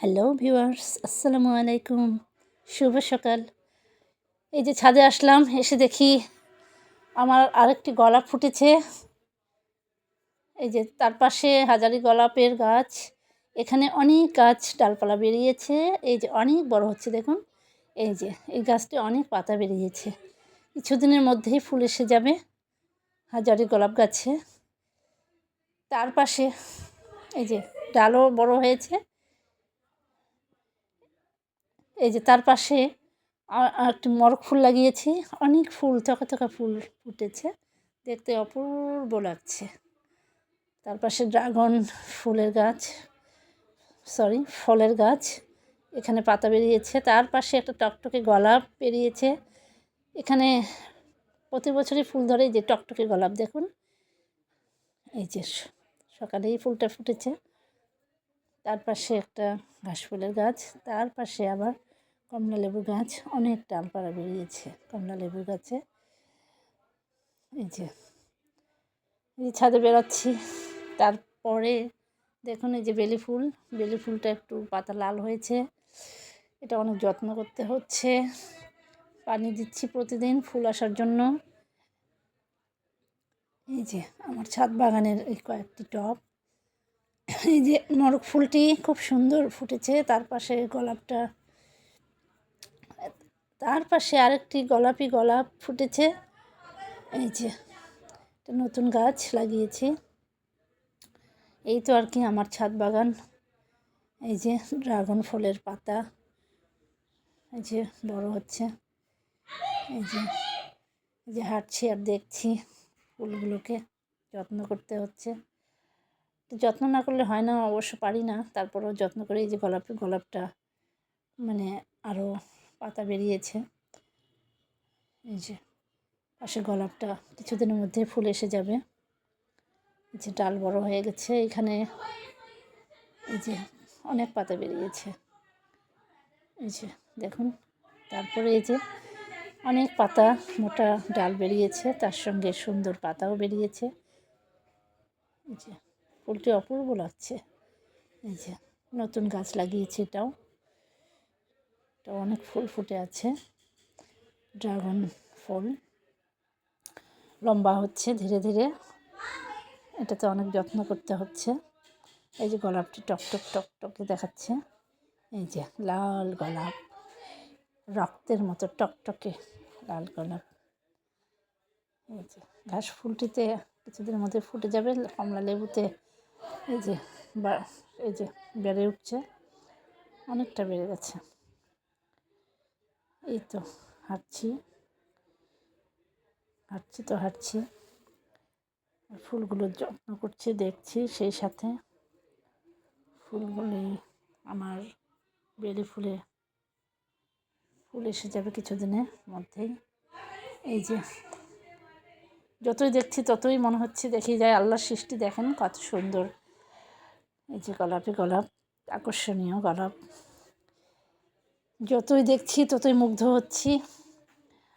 Hello viewers, আসসালামু আলাইকুম। শুভ সকাল। এই যে ছাদে আসলাম, এসে দেখি আমার আরেকটি গোলাপ ফুটেছে। এই যে তার পাশে হাজারি গোলাপের গাছ। এখানে অনেক গাছ ডালপালা বেরিয়েছে। এই যে অনেক বড় হচ্ছে দেখুন। এই যে এই গাছটি অনেক পাতা বেরিয়েছে। কিছুদিনের মধ্যেই ফুল এসে যাবে হাজারি গোলাপ গাছে। তার পাশে এই যে ডালও বড় হয়েছে। এই যে তার পাশে একটি মরক ফুল লাগিয়েছি। অনেক ফুল, থোকা থোকা ফুল ফুটেছে, দেখতে অপূর্ব লাগছে। তার পাশে ড্রাগন ফুলের গাছ, ফলের গাছ। এখানে পাতা বেরিয়েছে। তার পাশে একটা টকটকে গোলাপ বেরিয়েছে। এখানে প্রতি বছরই ফুল ধরে। এই যে টকটকে গোলাপ দেখুন। এই যে সকালেই ফুলটা ফুটেছে। তার পাশে একটা ঘাসফুলের গাছ। তার পাশে আবার কমলা লেবু গাছ। অনেক ডালপালা বেরিয়েছে কমলা লেবু গাছে। এই যে ছাদে বেরোচ্ছি। তারপরে দেখুন এই যে বেলি ফুলটা একটু পাতা লাল হয়েছে। এটা অনেক যত্ন করতে হচ্ছে। পানি দিচ্ছি প্রতিদিন ফুল আসার জন্য। এই যে আমার ছাদ বাগানের এই কয়েকটি টব। এই যে মরক ফুলটি খুব সুন্দর ফুটেছে। তার পাশে গোলাপটা, তার পাশে আরেকটি গোলাপি গোলাপ ফুটেছে। এই যে একটা নতুন গাছ লাগিয়েছি। এই তো আর কি আমার ছাদ বাগান। এই যে ড্রাগন ফলের পাতা এই যে বড় হচ্ছে। এই যে হাঁটছি আর দেখছি ফুলগুলোকে যত্ন করতে হচ্ছে। যত্ন না করলে হয় না, অবশ্য পারি না, তারপরেও যত্ন করে। এই যে গোলাপটা মানে আরও পাতা বেরিয়েছে। এই যে পাশে গোলাপটা কিছুদিনের মধ্যে ফুল এসে যাবে। এই যে ডাল বড় হয়ে গেছে। এখানে এই যে অনেক পাতা বেরিয়েছে। এই যে দেখুন। তারপরে এই যে অনেক পাতা, মোটা ডাল বেরিয়েছে, তার সঙ্গে সুন্দর পাতাও বেরিয়েছে। এই যে ফুলটি অপূর্ব লাগছে। এই যে নতুন গাছ লাগিয়েছি। এটাও অনেক ফুল ফুটে আছে। ড্রাগন ফল লম্বা হচ্ছে ধীরে ধীরে। এটাতে অনেক যত্ন করতে হচ্ছে। এই যে গোলাপটি টকটকে দেখাচ্ছে। এই যে লাল গোলাপ, রক্তের মতো টকটকে লাল গোলাপ। এই যে ঘাস ফুলটিতে কিছুদিনের মধ্যে ফুটে যাবে। কমলা লেবুতে এই যে এই যে বেড়ে উঠছে, অনেকটা বেড়ে গেছে। এই তো হাঁটছি ফুলগুলোর যত্ন করছি, দেখছি। সেই সাথে ফুলগুলি আমার বেলি ফুল এসে যাবে কিছুদিনের মধ্যেই। এই যে যতই দেখছি ততই মনে হচ্ছে দেখি যায় আল্লাহর সৃষ্টি দেখেন কত সুন্দর। এই যে গোলাপি গোলাপ, আকর্ষণীয় গোলাপ। যতই দেখছি ততই মুগ্ধ হচ্ছি।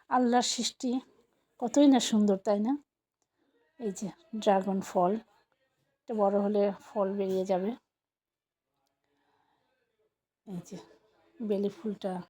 আল্লাহর সৃষ্টি কতই না সুন্দর, তাই না? এই যে ড্রাগন ফল, এটা বড় হলে ফল বেরিয়ে যাবে। এই যে বেলি ফুলটা